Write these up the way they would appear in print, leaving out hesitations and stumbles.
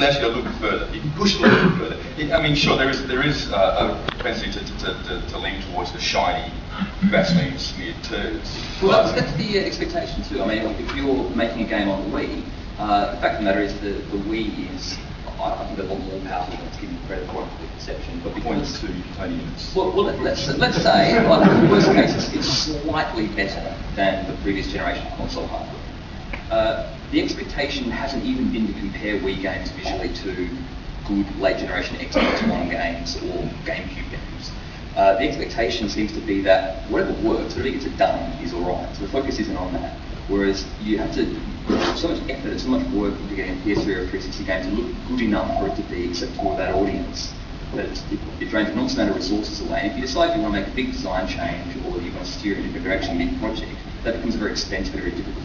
can actually go a little bit further. You can push it a little bit further. I mean, sure, there is a propensity to lean towards the shiny, Vaseline smeared turds. Well, that's the expectation too. I mean, if you're making a game on the Wii, the fact of the matter is the Wii is, I think, a lot more powerful than it's given credit for the perception. But Points to contain units. Well, let's say, like, in the worst case, it's slightly better than the previous generation of console hardware. The expectation hasn't even been to compare Wii games visually to good late generation Xbox One games or GameCube games. The expectation seems to be that whatever works, whatever gets it done, is alright. So the focus isn't on that. Whereas you have to put so much effort and so much work into getting a PS3 or a 360 game to look good enough for it to be acceptable to that audience. That it drains an enormous amount of resources away. And if you decide you want to make a big design change or you want to steer in a different direction mid-project, that becomes a very expensive and very difficult.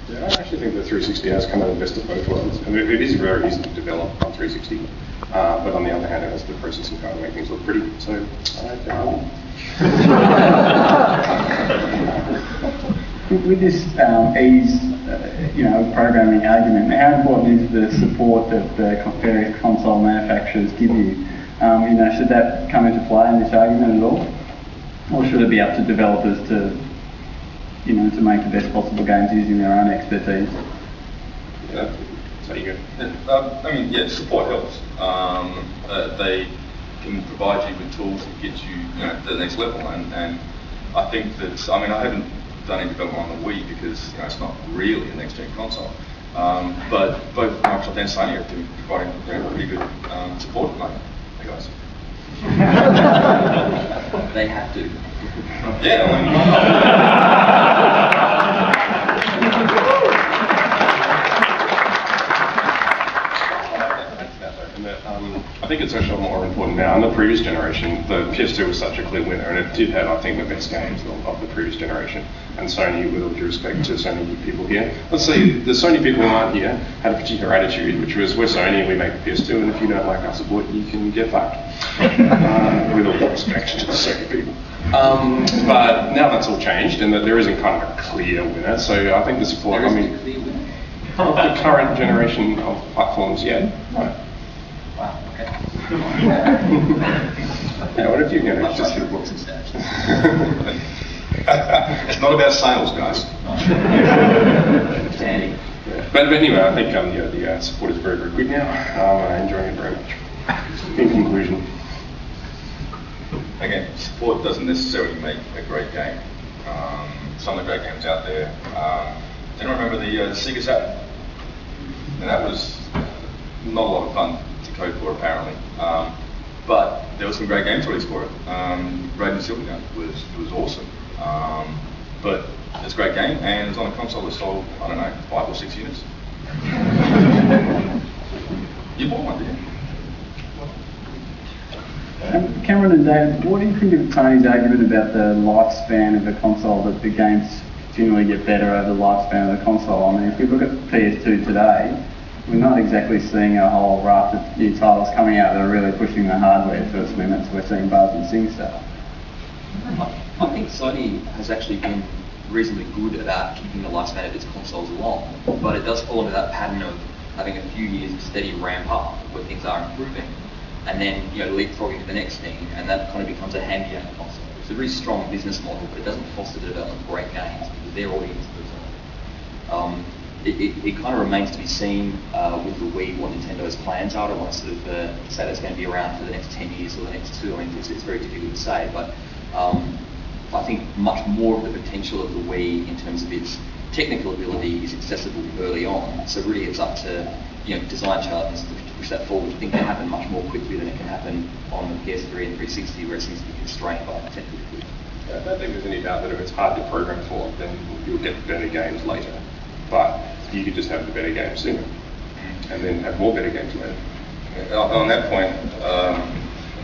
Yeah, I actually think the 360 has kind of the best of both worlds. I mean, it is very easy to develop on 360, but on the other hand, it has the processing power to make things look pretty. So, With this ease, programming argument, how important is the support that the various console manufacturers give you? Should that come into play in this argument at all, or should it be up to developers to make the best possible games using their own expertise? Yeah, so you go. Support helps. They can provide you with tools that get you, to the next level, and I think that, I haven't done any development on the Wii because it's not really a next-gen console. But both Microsoft and Sony are providing pretty good support at the moment. Hey guys. They have to. Yeah. I think it's actually more important now. In the previous generation, the PS2 was such a clear winner, and it did have, I think, the best games of the previous generation. And Sony, with all due respect to Sony people here, let's say the Sony people who aren't here had a particular attitude, which was, we're Sony, we make the PS2, and if you don't like our support, you can get fucked. With all due respect to the Sony people. But now that's all changed, and that there isn't kind of a clear winner. So I think the support, of the current generation of platforms, yeah. Right. Wow, okay. Yeah, what if you just hit books and stats? It's not about sales, guys. But anyway, I think the support is very, very good now. I'm enjoying it very much. In conclusion. Again, support doesn't necessarily make a great game. Some of the great games out there. Do you remember the Sega Saturn? And that was not a lot of fun to code for, apparently. But there were some great games released for it. Raiden Silvergun was awesome. But it's a great game, and it's on a console that sold, 5 or 6 units. You bought one, didn't you? Cameron and David, what do you think of Tony's argument about the lifespan of the console, that the games continually get better over the lifespan of the console? I mean, if we look at PS2 today, we're not exactly seeing a whole raft of new titles coming out that are really pushing the hardware to its limits. We're seeing Buzz and SingStar. I think Sony has actually been reasonably good about keeping the lifespan of its consoles long, but it does fall into that pattern of having a few years of steady ramp up where things are improving, and then leapfrogging to the next thing, and that kind of becomes a handy console. It's a really strong business model, but it doesn't foster the development of great games because their audience moves on. It kind of remains to be seen with the Wii what Nintendo's plans are. I don't want to sort of say that's going to be around for the next 10 years or the next 2. I mean, it's very difficult to say, but I think much more of the potential of the Wii in terms of its technical ability is accessible early on. So really it's up to design challenges to push that forward. I think that can happen much more quickly than it can happen on the PS3 and 360 where it seems to be constrained by technical ability. I don't think there's any doubt that if it's hard to program for, then you'll get better games later. But you could just have the better games sooner, and then have more better games later. On that point,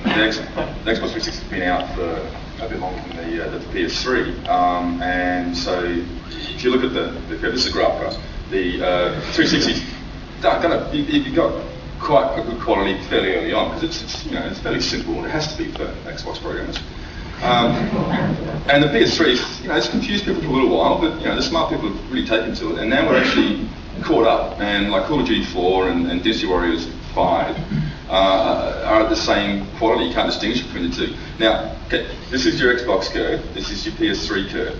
the Xbox 360 has been out for a bit longer than the PS3, and so if you look at this is a graph, guys. The 360, you've got quite a good quality fairly early on because it's fairly simple and it has to be for Xbox programmers. And the PS3, it's confused people for a little while, but the smart people have really taken to it, and now we're actually caught up. And like Call of Duty 4 and Dynasty Warriors 5 are of the same quality. You can't distinguish between the two. Now, okay, this is your Xbox curve, this is your PS3 curve.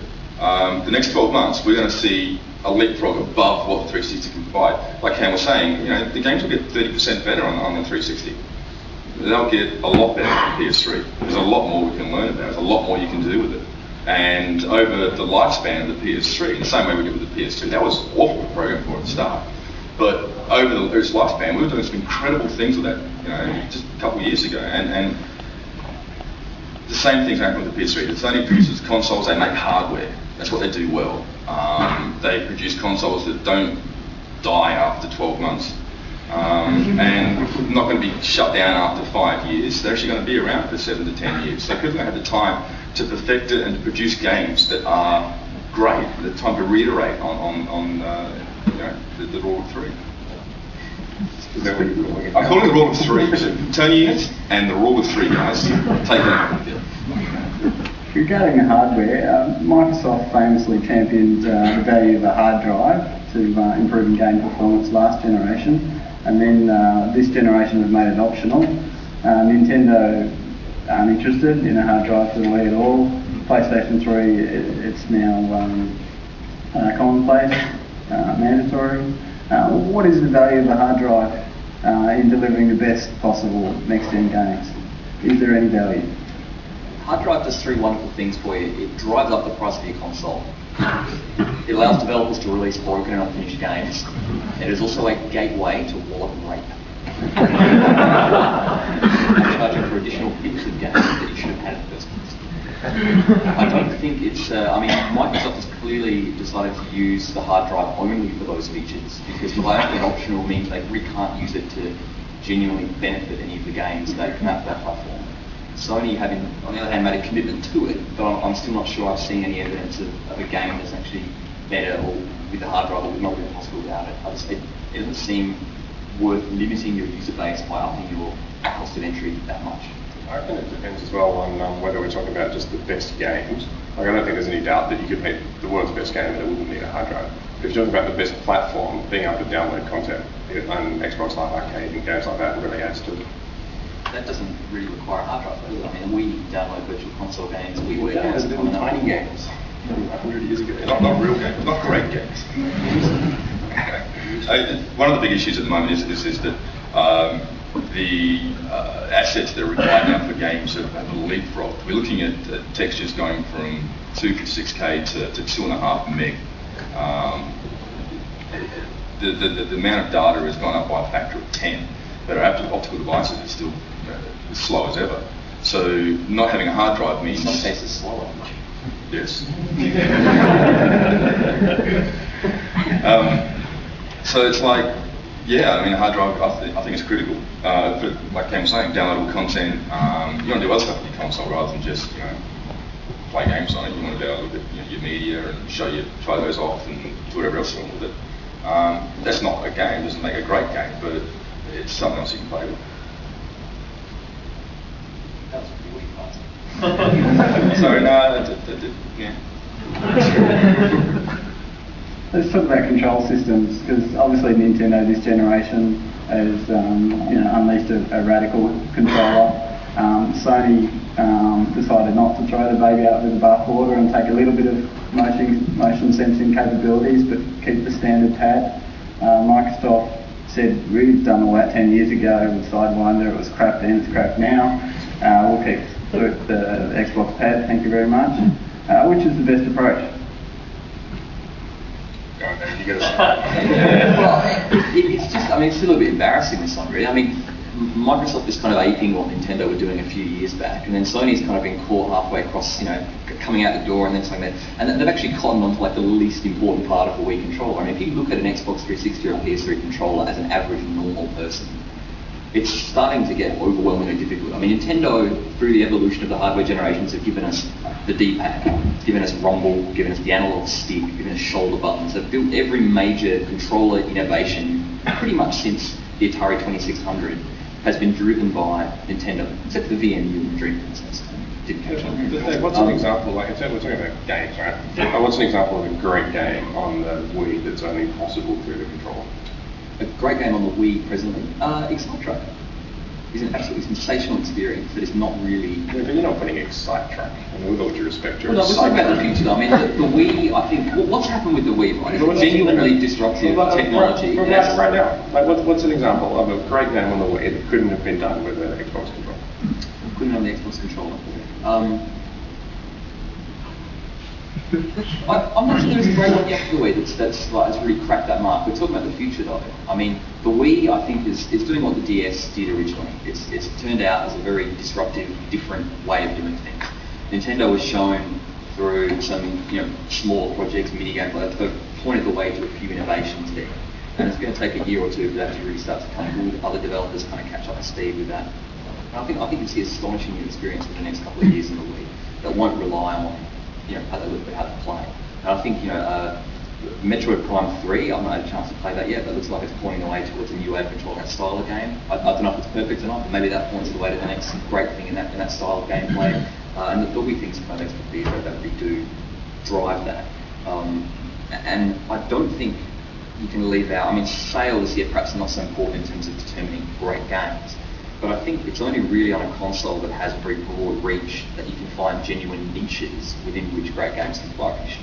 The next 12 months, we're going to see a leapfrog above what the 360 can provide. Like Cam was saying, the games will get 30% better on the 360. They'll get a lot better on the PS3. There's a lot more we can learn about. There's a lot more you can do with it. And over the lifespan of the PS3, in the same way we did with the PS2, that was awful to program for at the start. But over its lifespan, we were doing some incredible things with that, just a couple of years ago. And the same thing's happening with the PS3. Sony produces consoles, they make hardware. That's what they do well. They produce consoles that don't die after 12 months. And not going to be shut down after 5 years. They're actually going to be around for 7 to 10 years. So people have the time to perfect it and to produce games that are great. The time to reiterate on the rule of 3. I call it the rule of 3. So Tony and the rule of 3, guys. Take it out. Regarding the hardware, Microsoft famously championed the value of a hard drive to improving game performance last generation. And then this generation has made it optional. Nintendo aren't interested in a hard drive for the Wii at all. PlayStation 3, it's now commonplace, mandatory. What is the value of a hard drive in delivering the best possible next-gen games? Is there any value? Hard drive does 3 wonderful things for you. It drives up the price of your console. It allows developers to release broken and unfinished games. It is also a gateway to wallet rape. Charging for additional bits of games that you should have had in the first place. I don't think it's... Microsoft has clearly decided to use the hard drive only for those features, because the way it's optional means they really can't use it to genuinely benefit any of the games that come out of that platform. Sony, having, on the other hand, made a commitment to it, but I'm still not sure I've seen any evidence of a game that's actually better or with the hard drive or not even possible without it. It doesn't seem worth limiting your user base by upping your cost of entry that much. I reckon it depends as well on whether we're talking about just the best games. Like, I don't think there's any doubt that you could make the world's best game and it wouldn't need a hard drive. If you're talking about the best platform, being able to download content on Xbox Live Arcade and games like that really adds to it. That doesn't really require a hard drive, does it? I mean, we download virtual console games, we work games, little tiny games. 100 years ago. Not real games, not great games. One of the big issues at the moment is that the assets that are required now for games have leapfrogged. We're looking at textures going from 256K to 2.5 meg. The amount of data has gone up by a factor of 10, but our optical devices are still as slow as ever. So not having a hard drive means... In some cases slower. Yes. So it's like, a hard drive I think is critical. But like Cam was saying, downloadable content, you want to do other stuff with your console rather than just play games on it. You want to be able to look at your media and show your photos off and do whatever else you want with it. That's not a game, doesn't make a great game, but it's something else you can play with. That was pretty weak, Martin. Sorry, no, that did, yeah. Let's talk about control systems, because obviously Nintendo this generation has unleashed a radical controller. Sony decided not to throw the baby out with the bathwater and take a little bit of motion sensing capabilities, but keep the standard pad. Microsoft said we've done all that 10 years ago with Sidewinder. It was crap then, it's crap now. We'll keep the Xbox pad, thank you very much. Which is the best approach? Well, it's just, it's still a bit embarrassing, this one, really. Microsoft is kind of aping what Nintendo were doing a few years back, and then Sony's kind of been caught halfway across, coming out the door and then something that, and they've actually cottoned on to the least important part of a Wii controller. If you look at an Xbox 360 or a PS3 controller as an average normal person, it's starting to get overwhelmingly difficult. Nintendo, through the evolution of the hardware generations, have given us the D-pad, given us rumble, given us the analog stick, given us shoulder buttons. They've built every major controller innovation pretty much since the Atari 2600 has been driven by Nintendo, except for the VMU and the Dreamcast. Didn't catch on. What's an example, we're talking about games, right? What's an example of a great game on the Wii that's only possible through the controller? a great game on the Wii presently, Excite Track is an absolutely sensational experience that is not really... Yeah, but you're not putting Excite Track, I mean, with all due respect to Well, no, we're talking about the future though. I mean, the Wii, I think, what's happened with the Wii, right? It's genuinely disruptive technology. Right now, like, what's an example of a great game on the Wii that couldn't have been done with an Xbox controller? Couldn't have the Xbox controller. I'm not sure there's a great one yet for the Wii that's really cracked that mark. We're talking about the future though. I mean, the Wii, I think, is doing what the DS did originally. It's turned out as a very disruptive, different way of doing things. Nintendo has shown through some smaller projects, mini games, they've pointed the way to a few innovations there. And it's going to take a year or two for that to really start to come good. Other developers kind of catch up to speed with that. And I think it's the astonishing new experience for the next couple of years in the Wii that won't rely on how they look at how to play. And I think, Metroid Prime 3, I've not had a chance to play that yet, but it looks like it's pointing the way towards a new way of controlling that style of game. I don't know if it's perfect or not, but maybe that points the way to the next great thing in that style of gameplay. And the Wii things from the next couple of years that really do drive that. And I don't think you can leave out, I mean, sales here perhaps not so important in terms of determining great games. But I think it's only really on a console that has a very broad reach that you can find genuine niches within which great games can flourish.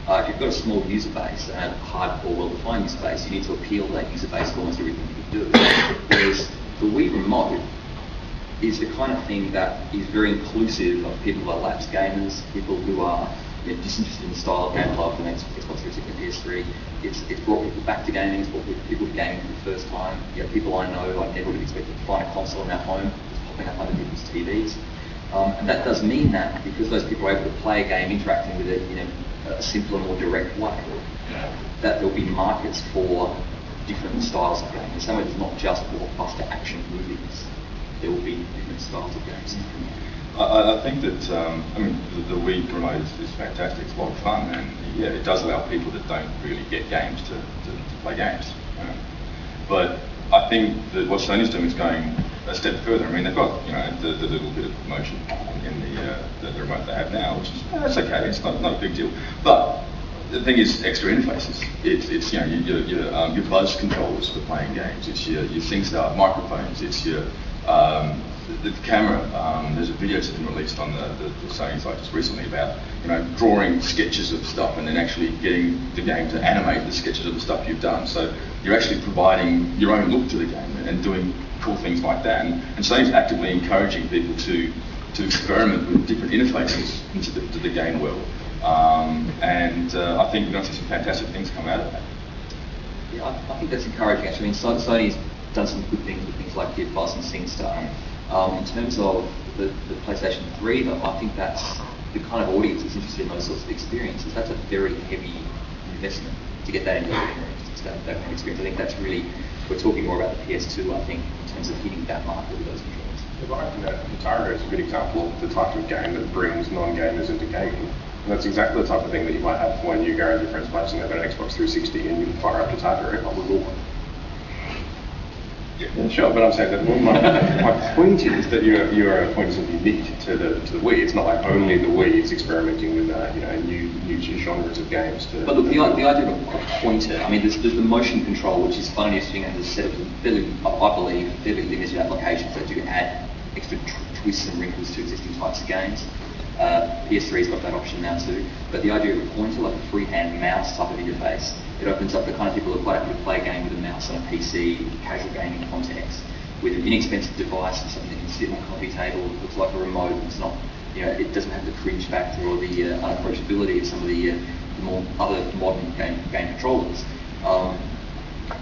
If you've got a small user base and a hardcore, well-defined user base, you need to appeal to that user base to almost everything you do. Whereas the Wii Remote is the kind of thing that is very inclusive of people who are lapsed gamers, people who are disinterested in the style of gameplay of the next Xbox 360 and PS3. It's brought people back to gaming, it's brought people to gaming for the first time. People I know I never would have expected to find a console in their home, just popping up under people's TVs. And that does mean that because those people are able to play a game, interacting with it in a simpler, more direct way, that there'll be markets for different styles of games. In some ways, it's not just blockbuster action movies. There will be different styles of games. I think that, the Wii Remote is fantastic. It's a lot of fun, and yeah, it does allow people that don't really get games to play games. But I think that what Sony's doing is going a step further. I mean, they've got the little bit of motion in the remote they have now, which is that's okay. It's not a big deal. But the thing is, extra interfaces. It's your buzz controllers for playing games. It's your SingStar microphones. It's your the camera. There's a video that's been released on the Sony site just recently about drawing sketches of stuff and then actually getting the game to animate the sketches of the stuff you've done. So you're actually providing your own look to the game and doing cool things like that. And Sony's actively encouraging people to experiment with different interfaces into the game world. I think we're going to see some fantastic things come out of that. Yeah, I think that's encouraging actually. I mean, Sony's done some good things with things like Gearbox and SingStar. In terms of the PlayStation 3, though, I think that's the kind of audience that's interested in those sorts of experiences. That's a very heavy investment to get that into that kind of experience. I think that's really, we're talking more about the PS2, I think, in terms of hitting that market with those controls. Yeah, I think that Guitar is a good example of the type of game that brings non-gamers into gaming. And that's exactly the type of thing that you might have when you go into your friend's place and they've got an Xbox 360 and you fire up Guitar Hero with all one. Yeah, sure, but I'm saying that my point is that you're a point of unique to the Wii. It's not like only the Wii is experimenting with new genres of games. But look, the idea of a pointer. I mean, there's the motion control, which is fun and interesting, and there's a set of fairly limited applications that do add extra twists and wrinkles to existing types of games. PS3's got that option now too. But the idea of a pointer, like a freehand mouse type of interface, it opens up the kind of people who are quite happy to play a game with a mouse on a PC, casual gaming context, with an inexpensive device and something that can sit on a coffee table, it looks like a remote, it's not, it doesn't have the cringe factor or the unapproachability of some of the more other modern game controllers.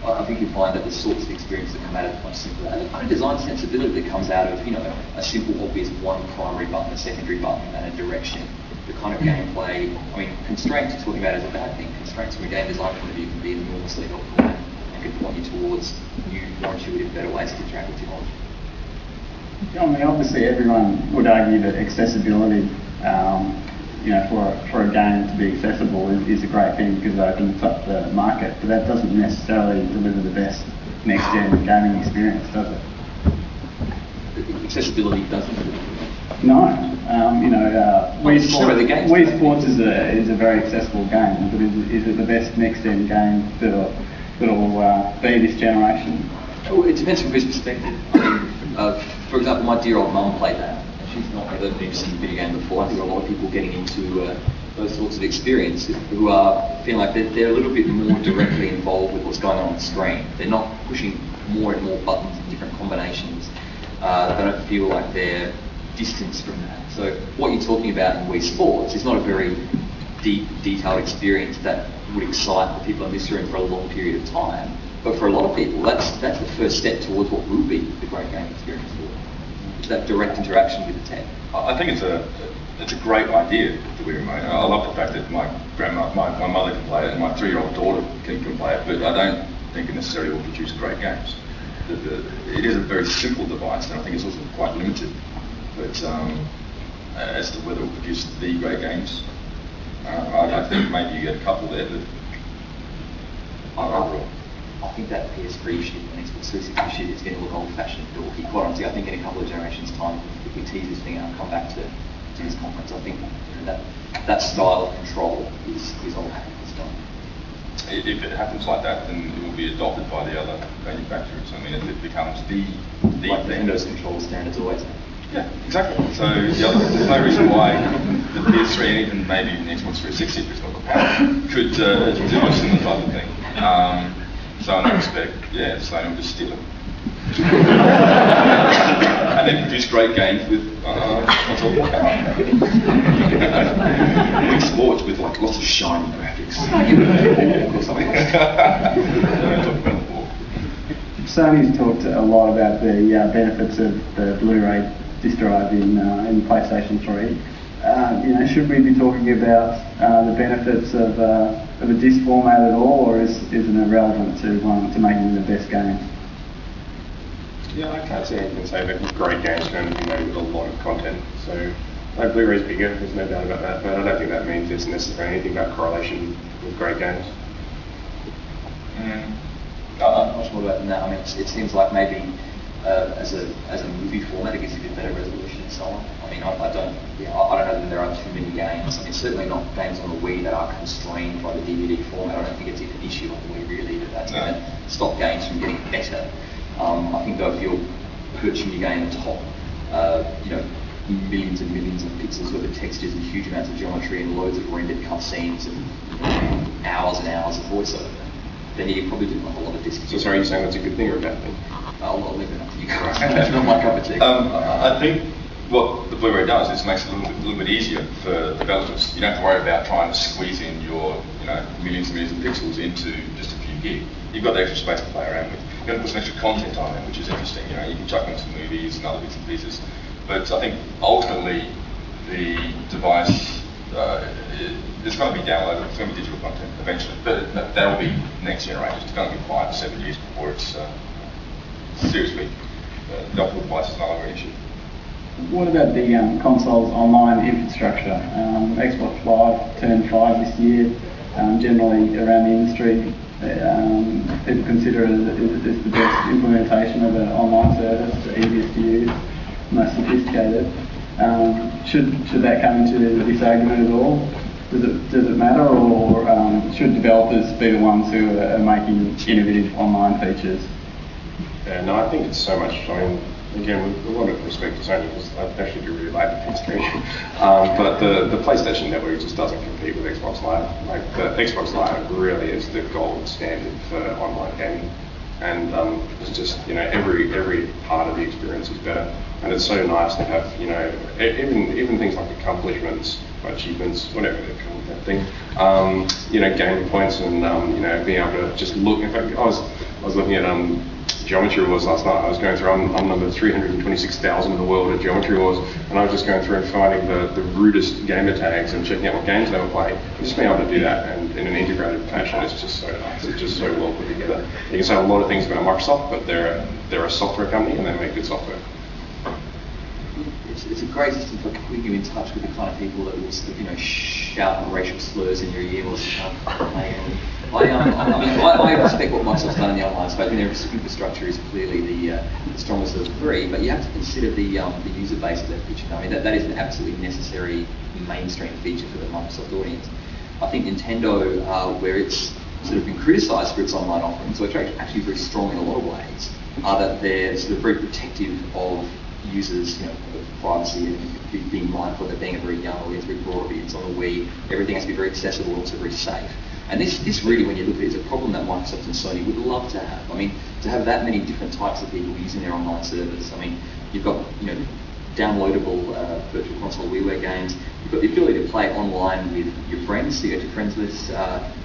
I think you find that the sorts of experiences that come out of it much simpler. And the kind of design sensibility that comes out of, a simple, obvious one primary button, a secondary button, and a direction. The kind of gameplay, I mean, constraints you're talking about is a bad thing. Constraints from a game design point of view can be enormously helpful and can point you towards new, more intuitive, better ways to interact with technology. I mean, obviously everyone would argue that accessibility, for a game to be accessible is a great thing because it opens up the market, but that doesn't necessarily deliver the best next-gen gaming experience, does it? Accessibility doesn't deliver. No. Wii Sports is a very accessible game, but is it the best next-gen game for that'll be this generation? Well, it depends from whose perspective. I mean, for example, my dear old mum played that, and she's not ever been interested in a video game before. I think there are a lot of people getting into those sorts of experiences who are feeling like they're a little bit more directly involved with what's going on the screen. They're not pushing more and more buttons and different combinations. They don't feel like they're distanced from that. So what you're talking about in Wii Sports is not a very deep, detailed experience that would excite the people in this room for a long period of time. But for a lot of people, that's the first step towards what will be the great game experience for that direct interaction with the tech. I think it's a great idea, the Wii Remote. I love the fact that my mother can play it and my 3-year-old daughter can play it, but I don't think it necessarily will produce great games. It is a very simple device, and I think it's also quite limited. But as to whether it will produce the great games, I think maybe you get a couple there, but overall. I think that PS3 shit and Xbox 360 shit is going to look old-fashioned and dorky. Quite honestly, I think in a couple of generations' time, if we tease this thing out and come back to this conference, I think that style of control is old hat at this time. If it happens like that, then it will be adopted by the other manufacturers. I mean, it becomes the like thing. Nintendo's control standards always. Yeah, exactly. So there's no reason why the PS3 and even maybe the Xbox 360, if it's not compatible, could do a similar type of thing. So in that respect, yeah, Sony will just steal it. And then produce great games with what's all about. Big sports with like lots of shiny graphics. Or something. Sony's talked a lot about the benefits of the Blu-ray disc drive in PlayStation 3. Should we be talking about the benefits of a disc format at all, or is it irrelevant to making the best games? Yeah, I can't see anything to say that great games can only be made with a lot of content. So, like Blu-ray's bigger, there's no doubt about that, but I don't think that means there's necessarily anything about correlation with great games. I'm not sure about that. I mean, it seems like maybe as a movie format, it gives you a better resolution and so on. I mean, I don't know that there are too many games. I mean, certainly not games on the Wii that are constrained by the DVD format. I don't think it's an issue on the Wii really that's going to stop games from getting better. I think though if you're perching your game atop, millions and millions of pixels worth of textures and huge amounts of geometry and loads of rendered cutscenes and hours and hours of voiceover, then you probably do like a lot of discs. So sorry, you're saying that's a good thing or a bad thing? I'll leave it up to you guys. That's not my cup of tea. I think what the Blu-ray does is makes it a little bit easier for developers. You don't have to worry about trying to squeeze in your millions and millions of pixels into just a few gig. You've got the extra space to play around with. You're going to put some extra content on it, which is interesting. You can chuck in some movies and other bits and pieces. But I think ultimately the device it's going to be downloaded. It's going to be digital content eventually. But that will be next generation. It's going to be 5 to 7 years before it's seriously the optical device is no longer an issue. What about the console's online infrastructure? Xbox Live turned 5 this year. Generally around the industry, people consider it as the best implementation of an online service, the easiest to use, most sophisticated. Should that come into this argument at all? Does it matter, or should developers be the ones who are making innovative online features? Yeah, no, I think it's so much. I mean, again, with a lot of respect to Sony, because I actually do really like the PS3. But the PlayStation Network just doesn't compete with Xbox Live. Like the Xbox Live really is the gold standard for online gaming, and it's just every part of the experience is better. And it's so nice to have even things like accomplishments, achievements, whatever they're called, that thing. Game points and being able to just look. In fact, I was looking at Geometry Wars last night. I was going through, I'm number 326,000 in the world at Geometry Wars, and I was just going through and finding the rudest gamer tags and checking out what games they were playing. Just being able to do that and in an integrated fashion is just so nice. It's just so well put together. You can say a lot of things about Microsoft, but they're a software company and they make good software. It's a great system for putting you in touch with the kind of people that will sort of, shout racial slurs in your ear or something. I respect what Microsoft's done in the online space. I mean, their infrastructure is clearly the strongest of the three, but you have to consider the user base of that feature. I mean, that is an absolutely necessary mainstream feature for the Microsoft audience. I think Nintendo, where its sort of been criticised for its online offerings, which are actually very strong in a lot of ways, are that they're sort of very protective of users, privacy and being mindful that being a very young audience, very broad audience on the Wii, everything has to be very accessible and also very safe. And this really, when you look at it, is a problem that Microsoft and Sony would love to have. I mean, to have that many different types of people using their online servers. I mean, you've got, downloadable virtual console WiiWare games. You've got the ability to play online with your friends, so you get your friends list,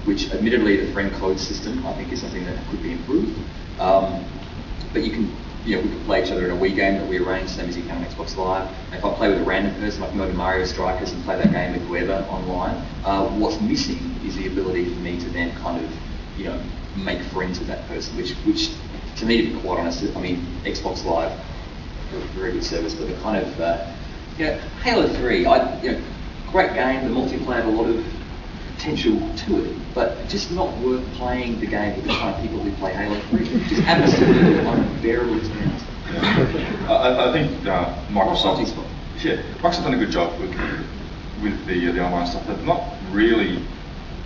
which admittedly the friend code system I think is something that could be improved. But you can, we can play each other in a Wii game that we arrange, same as you can on Xbox Live. And if I play with a random person, I can go to Mario Strikers and play that game with whoever online. What's missing is the ability for me to then kind of, make friends with that person, which to me, to be quite honest, I mean, Xbox Live, a very good service, but the kind of, Halo 3, great game, the multiplayer had a lot of potential to it, but just not worth playing the game with the kind of people who play Halo 3. Just absolutely unbearable experience. I think Microsoft's done a good job with the online stuff. They've not really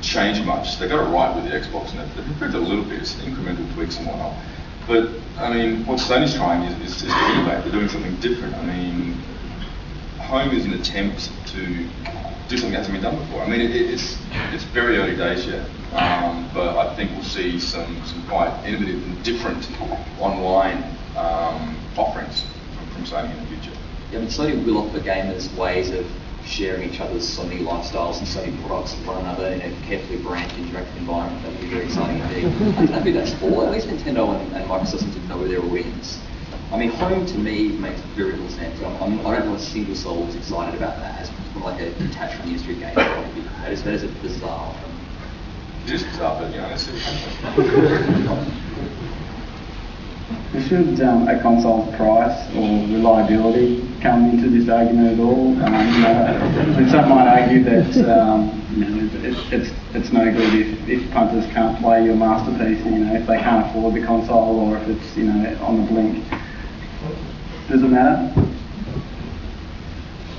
changed much. They got it right with the Xbox, and they've improved it a little bit. It's incremental tweaks and whatnot. But I mean, what Sony's trying is to innovate. They're doing something different. I mean, Home is an attempt to do something that hasn't been done before. I mean, it's very early days yet, but I think we'll see some quite innovative and different online offerings from Sony in the future. Yeah, I mean, Sony will offer gamers ways of sharing each other's Sony lifestyles and Sony products with one another in a carefully branded, interactive environment. That would be very exciting indeed. I don't know who that's for. At least Nintendo and Microsoft seem to know where their audience. I mean, Home to me makes very little sense. I don't know a single soul who's excited about that as like a detached from the industry game. That is a bizarre offering. It is bizarre, but that's Should a console's price or reliability come into this argument at all? Some might argue that it's no good if punters can't play your masterpiece. If they can't afford the console or if it's on the blink. Does it matter?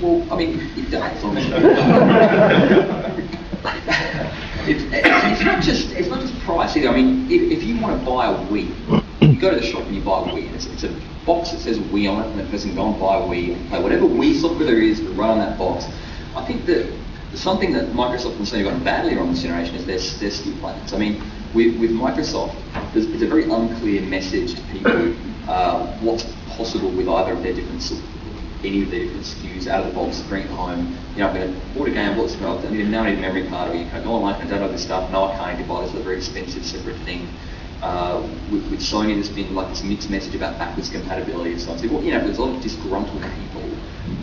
Well, I mean, it does. It's not just price either. I mean, if you want to buy a Wii, you go to the shop and you buy a Wii, and it's a box that says Wii on it, and the person can go and buy a Wii and play whatever Wii software there is to run on that box. I think that something that Microsoft and Sony got badly wrong this generation is their SKU plans. I mean, with Microsoft, it's a very unclear message to people what's possible with either of their any of their different SKUs out of the box, bring it home. I'm going to order a game, I need a memory card, or you can go online and download this stuff. No, I can't buy this, it's a very expensive separate thing. With Sony, there's been like this mixed message about backwards compatibility and so on. So, there's a lot of disgruntled people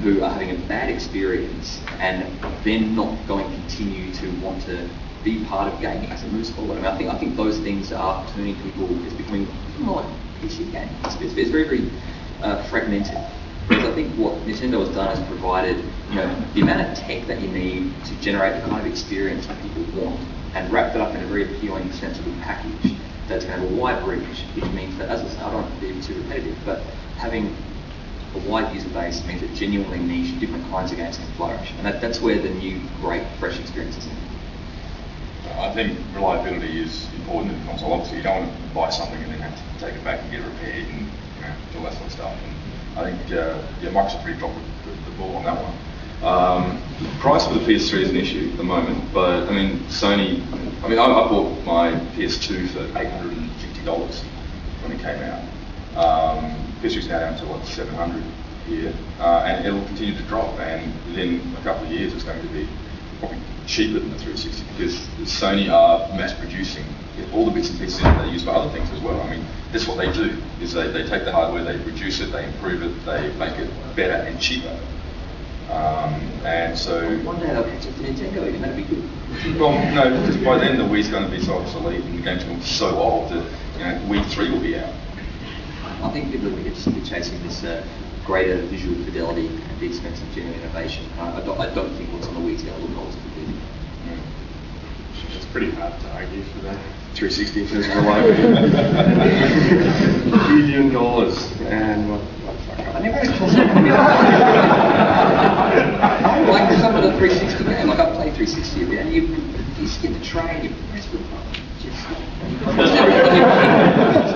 who are having a bad experience and then not going to continue to want to be part of gaming as it moves forward. I mean, I think those things are turning people. It's becoming more like PC gaming. It's very, very fragmented. Because I think what Nintendo has done is provided, the amount of tech that you need to generate the kind of experience that people want, and wrap it up in a very appealing, sensible package that's going to have a wide reach, which means that, as I say, I don't want to be too repetitive, but having a wide user base means that genuinely niche, different kinds of games can flourish, and that's where the new, great, fresh experiences are. I think reliability is important in the console. Obviously, you don't want to buy something and then have to take it back and get it repaired and all that sort of stuff. And I think Microsoft really dropped the ball on that one. Price for the PS3 is an issue at the moment, but I mean, Sony. I mean, I bought my PS2 for $850 when it came out. PS3's now down to $700 here, and it'll continue to drop. And within a couple of years, it's going to be probably cheaper than the 360 because Sony are mass producing all the bits and pieces that they use for other things as well. I mean, that's what they do, is they take the hardware, they reduce it, they improve it, they make it better and cheaper. And so... One day they'll catch up to Nintendo and that'll be good. Well, no, because by then the Wii's going to be so obsolete and the game's going to be so old that Wii 3 will be out. I think people will get chasing this greater visual fidelity at the expense of genuine innovation. I don't think what's on the Wii's going to look old. It's pretty hard to argue for that. 360 for reliability. $1 billion and what I never had a console like some of the 360 games. Like I played 360 a bit, and you just get the train, you press the button.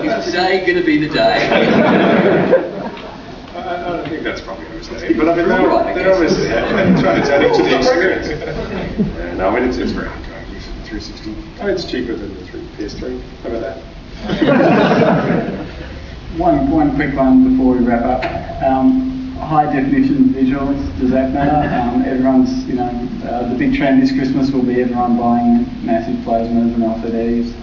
Is today going to be the day? I think that's probably a mistake, but I mean, they're obviously it's adding to the experience. No, I mean, it's great. Use it 360. Oh, it's cheaper than the PS3. How about that? One quick one before we wrap up. High definition visuals, does that matter? Everyone's, the big trend this Christmas will be everyone buying massive plasmas and LCDs.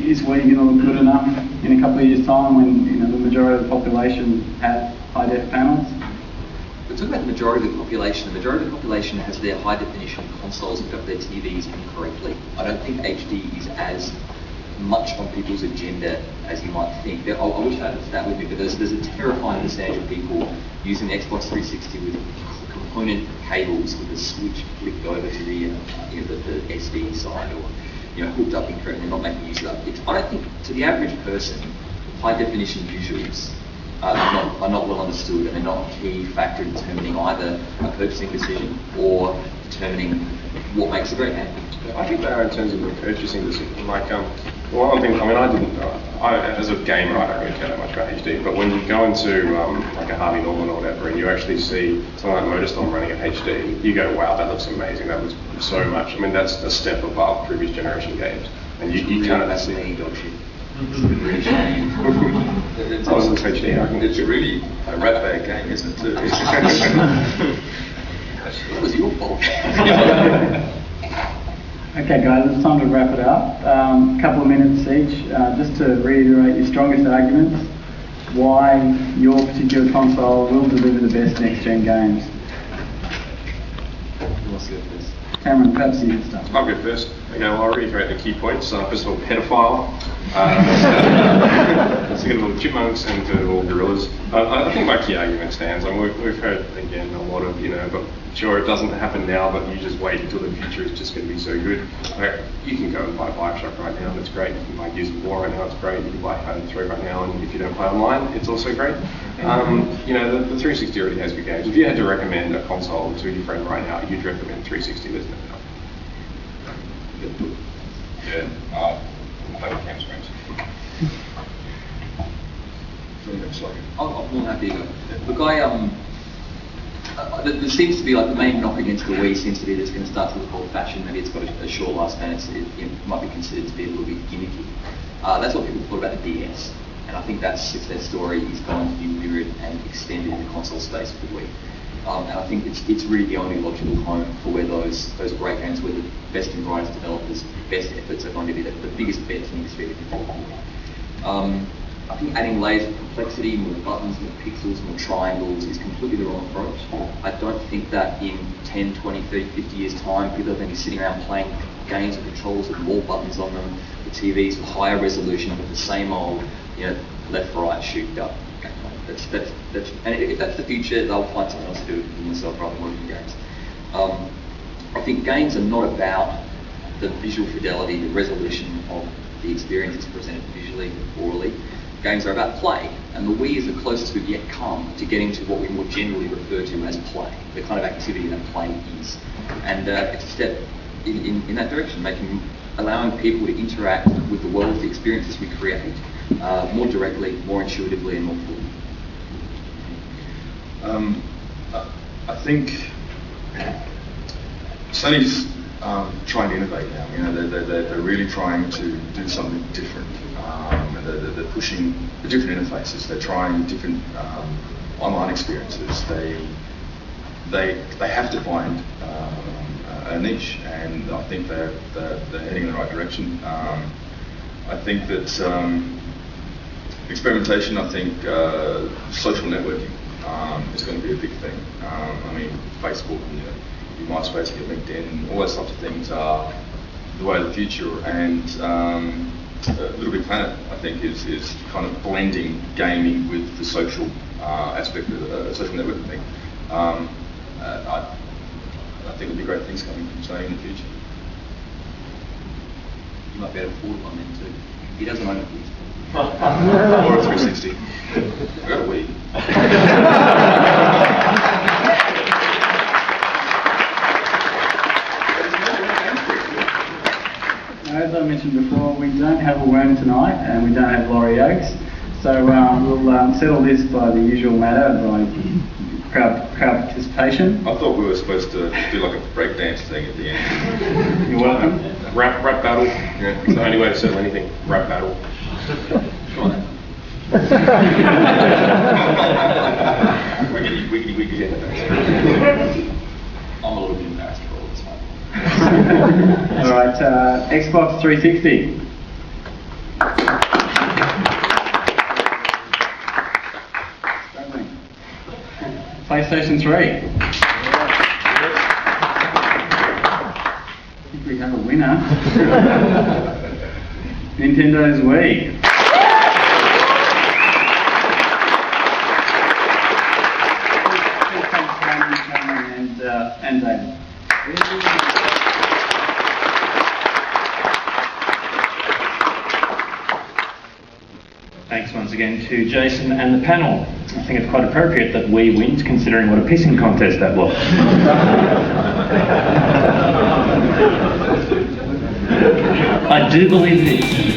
Is Wii going to look good enough in a couple of years' time when the majority of the population have high def panels? We're talking about the majority of the population. The majority of the population has their high definition consoles hooked up to their TVs incorrectly. I don't think HD is as much on people's agenda as you might think. I wish I had that with me, but there's a terrifying percentage of people using the Xbox 360 with component cables with a switch flipped over to the SD side or hooked up incorrectly, not making use of that. I don't think to the average person, high definition visuals are not well understood, and they're not a key factor in determining either a purchasing decision or determining what makes a great game. I think they are in terms of the purchasing decision. Like, one thing, as a gamer, I don't really care that much about HD, but when you go into like a Harvey Norman or whatever, and you actually see something like Motorstorm running at HD, you go, wow, that looks amazing. That looks so much. I mean, that's a step above previous generation games, and you can't. That's me, dog shit. It's really a rat bag game, isn't it, too? It was your fault. Okay, guys, it's time to wrap it up. A couple of minutes each, just to reiterate your strongest arguments why your particular console will deliver the best next-gen games. Let's go first. Cameron, perhaps you can start. I'll go first. Okay, well, I'll reiterate the key points. First of all, pedophile. Second of all, chipmunks, and third of all, gorillas. I think my key argument stands. I mean, we've heard, again, a lot of, but sure, it doesn't happen now, but you just wait until the future is just going to be so good. You can go and buy Bioshock right now, that's great. You can buy Gears of War right now, it's great. You can buy Halo 3 right now, and if you don't play online, it's also great. The 360 already has good games. If you had to recommend a console to your friend right now, you'd recommend 360, there's no doubt. Yeah, play with cam screens. I'm more than happy to go. Look, there seems to be like the main knock against the Wii seems to be that it's going to start to look old-fashioned. Maybe it's got a short lifespan. It might be considered to be a little bit gimmicky. That's what people thought about the DS, and I think that's if their story is going to be mirrored and extended in the console space for the Wii. And I think it's really the only logical home for where those great games, where the best and brightest developers, best efforts are going to be the biggest bets in the industry. I think adding layers of complexity, more buttons, more pixels, more triangles is completely the wrong approach. I don't think that in 10, 20, 30, 50 years' time, people are going to be sitting around playing games with controls with more buttons on them, the TVs with higher resolution, with the same old, left, right, shoot, up. And if that's the future, they'll find something else to do with themselves rather than working games. I think games are not about the visual fidelity, the resolution of the experience that's presented visually or orally. Games are about play, and the Wii is the closest we've yet come to getting to what we more generally refer to as play, the kind of activity that play is. And it's a step in that direction, allowing people to interact with the world, the experiences we create, more directly, more intuitively, and more fully. I think Sony's trying to innovate now. They're really trying to do something different. They're pushing the different interfaces. They're trying different online experiences. They have to find a niche, and I think they're heading in the right direction. I think that experimentation. I think social networking is going to be a big thing. Facebook, your MySpace, your LinkedIn, all those types of things are the way of the future. And Little Big Planet, I think, is kind of blending gaming with the social aspect of the social networking thing. I think there'll be great things coming from Sony in the future. You might be able to afford one then too. He doesn't own it. Or a 360. I got a Wii. as I mentioned before, we don't have a worm tonight, and we don't have Laurie Oakes. So we'll settle this by the usual matter, by crowd participation. I thought we were supposed to do like a breakdance thing at the end. You're welcome. Rap battle. Yeah, it's the only way to settle anything. Rap battle. Go on then. Wiggity. I'm a little bit embarrassed for all this one. All right, Xbox 360. PlayStation 3. I think we have a winner. Nintendo's Wii. And David. Thanks once again to Jason and the panel. I think it's quite appropriate that we wins, considering what a pissing contest that was. I do believe this.